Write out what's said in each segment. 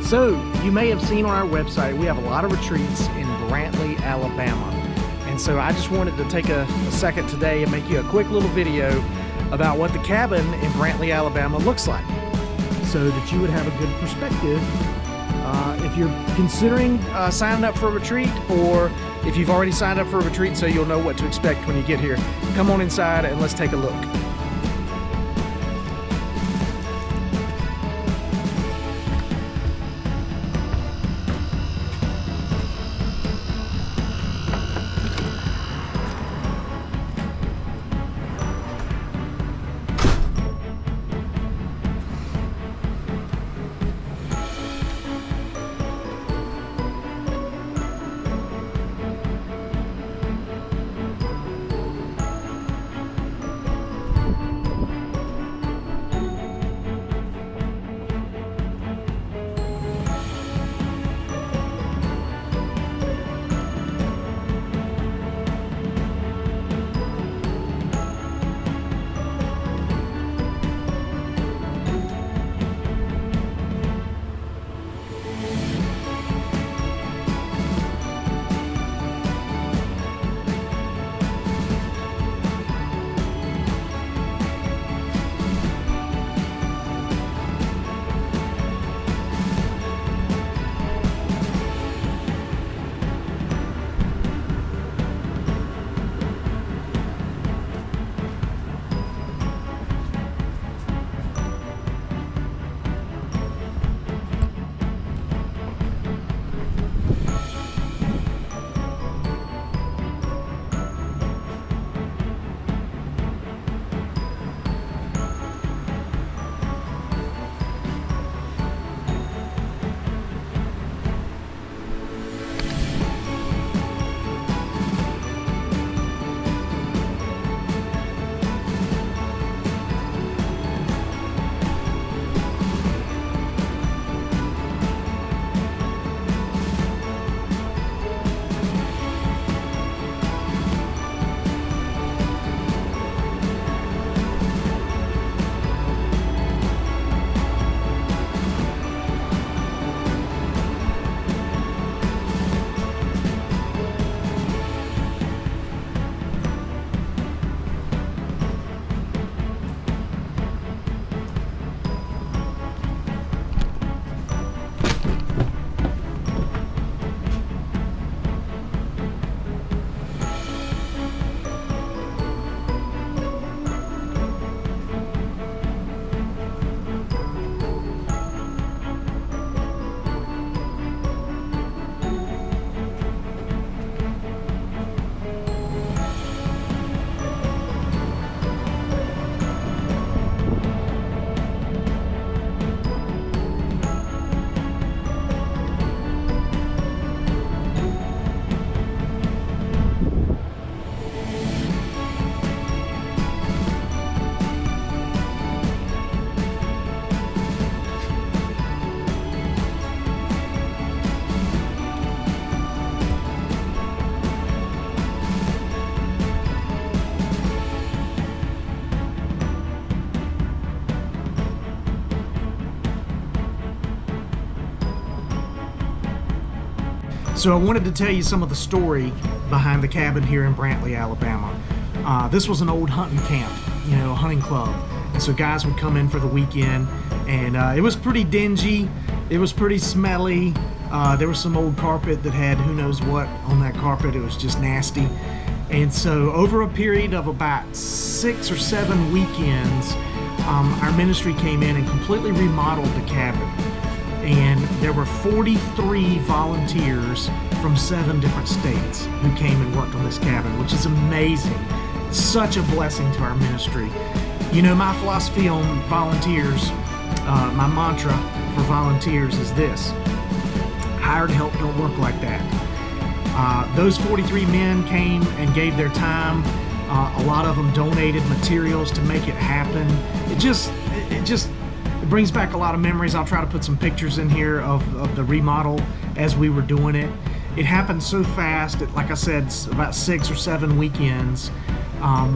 So you may have seen on our website, we have a lot of retreats in Brantley, Alabama. And so I just wanted to take a second today and make you a quick little video about what the cabin in Brantley, Alabama looks like, so that you would have a good perspective if you're considering signing up for a retreat, or if you've already signed up for a retreat, so you'll know what to expect when you get here. Come on inside and let's take a look. So I wanted to tell you some of the story behind the cabin here in Brantley, Alabama. This was an old hunting camp, you know, a hunting club. And so guys would come in for the weekend, and it was pretty dingy. It was pretty smelly. There was some old carpet that had who knows what on that carpet. It was just nasty. And so over a period of about 6 or 7 weekends, our ministry came in and completely remodeled the cabin. And there were 43 volunteers from 7 different states who came and worked on this cabin, which is amazing. Such a blessing to our ministry. You know, my philosophy on volunteers, my mantra for volunteers is this: hired help don't work like that. Those 43 men came and gave their time. A lot of them donated materials to make it happen. It brings back a lot of memories. I'll try to put some pictures in here of the remodel as we were doing it. It happened so fast. Like I said, about 6 or 7 weekends.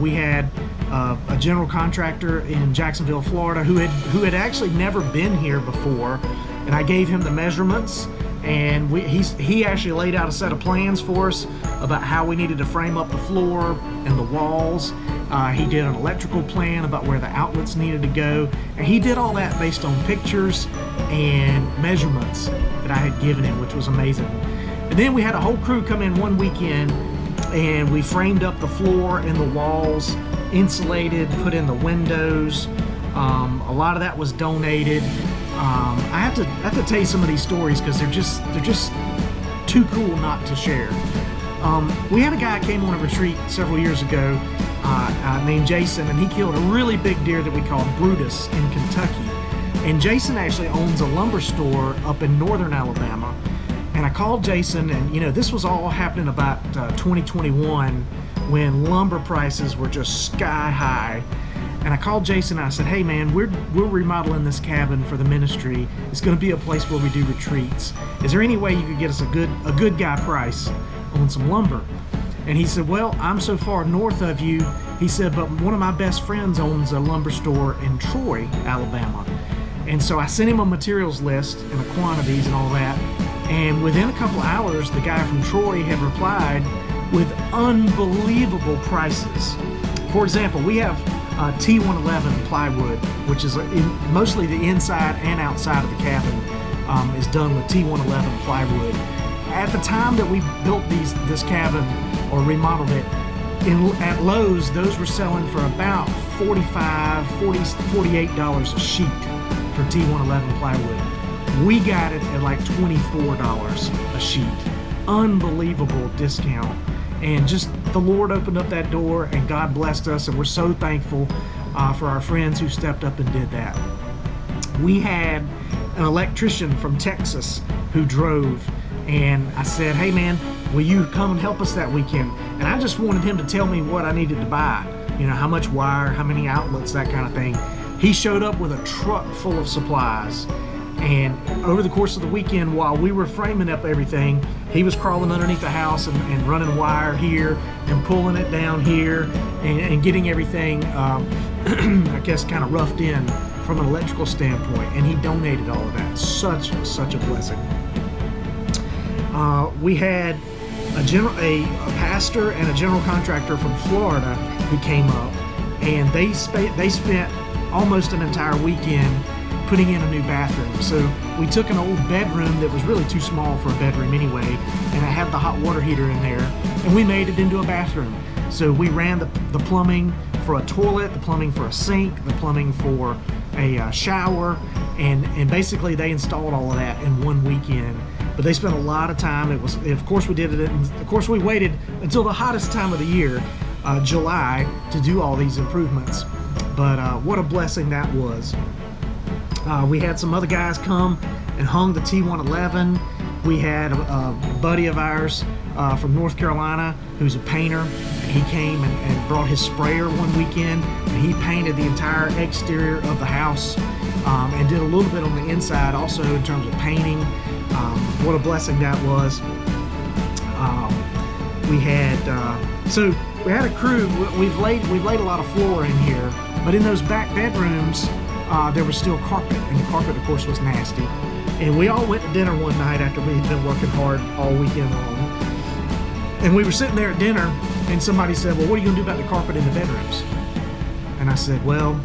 We had a general contractor in Jacksonville, Florida, who had actually never been here before. and I gave him the measurements, and he actually laid out a set of plans for us about how we needed to frame up the floor and the walls. He did an electrical plan about where the outlets needed to go, and he did all that based on pictures and measurements that I had given him, which was amazing. And then we had a whole crew come in one weekend, and we framed up the floor and the walls, insulated, put in the windows. A lot of that was donated. I have to tell you some of these stories because they're just too cool not to share. We had a guy came on a retreat several years ago named Jason, and he killed a really big deer that we called Brutus in Kentucky. And Jason actually owns a lumber store up in northern Alabama. And I called Jason, and this was all happening about 2021 when lumber prices were just sky high. And I called Jason and I said, hey man, we're remodeling this cabin for the ministry. It's going to be a place where we do retreats. Is there any way you could get us a good guy price on some lumber? And he said, well, I'm so far north of you. He said, but one of my best friends owns a lumber store in Troy, Alabama. And so I sent him a materials list and the quantities and all that. And within a couple hours, the guy from Troy had replied with unbelievable prices. For example, we have T111 plywood, which is mostly the inside and outside of the cabin is done with T111 plywood. At the time that we built this cabin or remodeled it, at Lowe's, those were selling for about $45, $48 a sheet for T111 plywood. We got it at like $24 a sheet. Unbelievable discount. And just the Lord opened up that door, and God blessed us, and we're so thankful for our friends who stepped up and did that. We had an electrician from Texas who drove, and I said, hey man, will you come and help us that weekend? And I just wanted him to tell me what I needed to buy, how much wire, how many outlets, that kind of thing. He showed up with a truck full of supplies. And over the course of the weekend, while we were framing up everything, he was crawling underneath the house and running wire here and pulling it down here and getting everything, I guess, kind of roughed in from an electrical standpoint. And he donated all of that. Such a blessing. We had a pastor and a general contractor from Florida who came up, and they spent almost an entire weekend putting in a new bathroom. So we took an old bedroom that was really too small for a bedroom anyway, and it had the hot water heater in there, and we made it into a bathroom. So we ran the plumbing for a toilet, the plumbing for a sink, the plumbing for a shower, and basically they installed all of that in one weekend. But they spent a lot of time. Of course we did it, of course we waited until the hottest time of the year, July, to do all these improvements. But what a blessing that was. We had some other guys come and hung the T111. We had a buddy of ours from North Carolina who's a painter. He came and brought his sprayer one weekend, and he painted the entire exterior of the house and did a little bit on the inside also in terms of painting. What a blessing that was. We had a crew. We've laid a lot of floor in here, but in those back bedrooms, there was still carpet, and the carpet, of course, was nasty. And we all went to dinner one night after we had been working hard all weekend long. And we were sitting there at dinner, and somebody said, well, what are you going to do about the carpet in the bedrooms? And I said, well,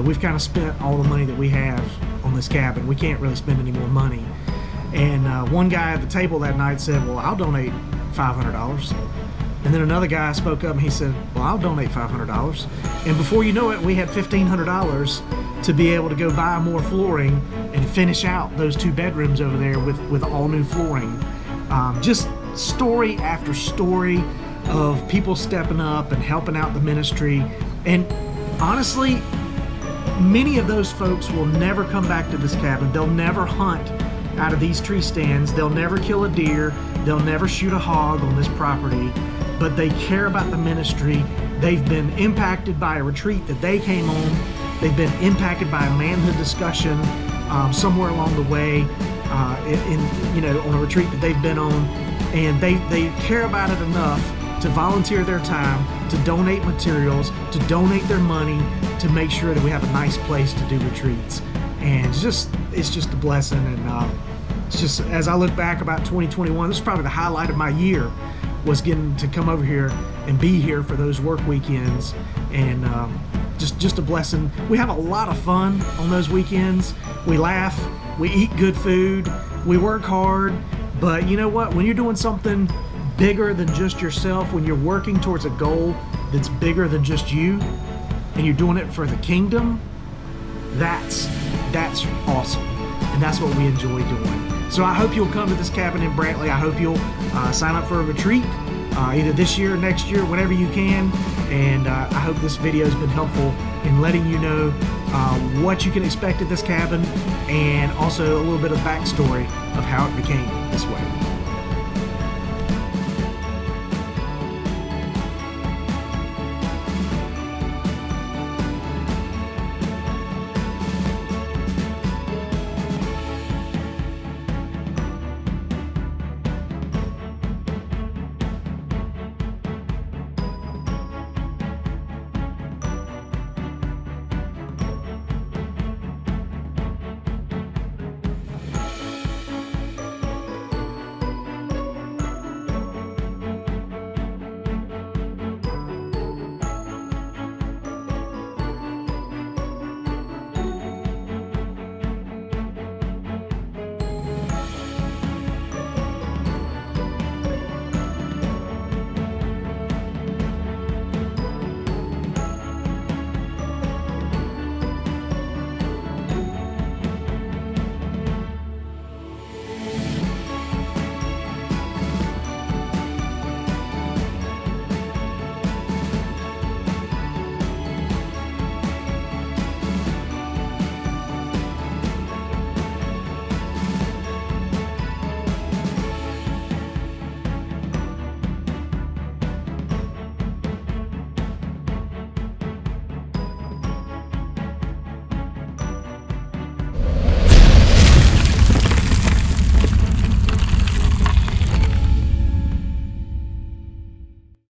we've kind of spent all the money that we have on this cabin. We can't really spend any more money. And one guy at the table that night said, well, I'll donate $500. And then another guy spoke up and he said, well, I'll donate $500. And before you know it, we had $1,500 to be able to go buy more flooring and finish out those two bedrooms over there with all new flooring. Just story after story of people stepping up and helping out the ministry. And honestly, many of those folks will never come back to this cabin. They'll never hunt out of these tree stands. They'll never kill a deer. They'll never shoot a hog on this property. But they care about the ministry. They've been impacted by a retreat that they came on. They've been impacted by a manhood discussion somewhere along the way on a retreat that they've been on. And they care about it enough to volunteer their time, to donate materials, to donate their money, to make sure that we have a nice place to do retreats. and it's just a blessing. And it's just, as I look back about 2021, this is probably the highlight of my year, was getting to come over here and be here for those work weekends. And just a blessing. We have a lot of fun on those weekends. We laugh, we eat good food, we work hard. But you know what? When you're doing something bigger than just yourself, when you're working towards a goal that's bigger than just you, and you're doing it for the kingdom, that's awesome. And that's what we enjoy doing. So I hope you'll come to this cabin in Brantley. I hope you'll sign up for a retreat, either this year or next year, whenever you can. And I hope this video has been helpful in letting you know what you can expect at this cabin, and also a little bit of backstory of how it became this way.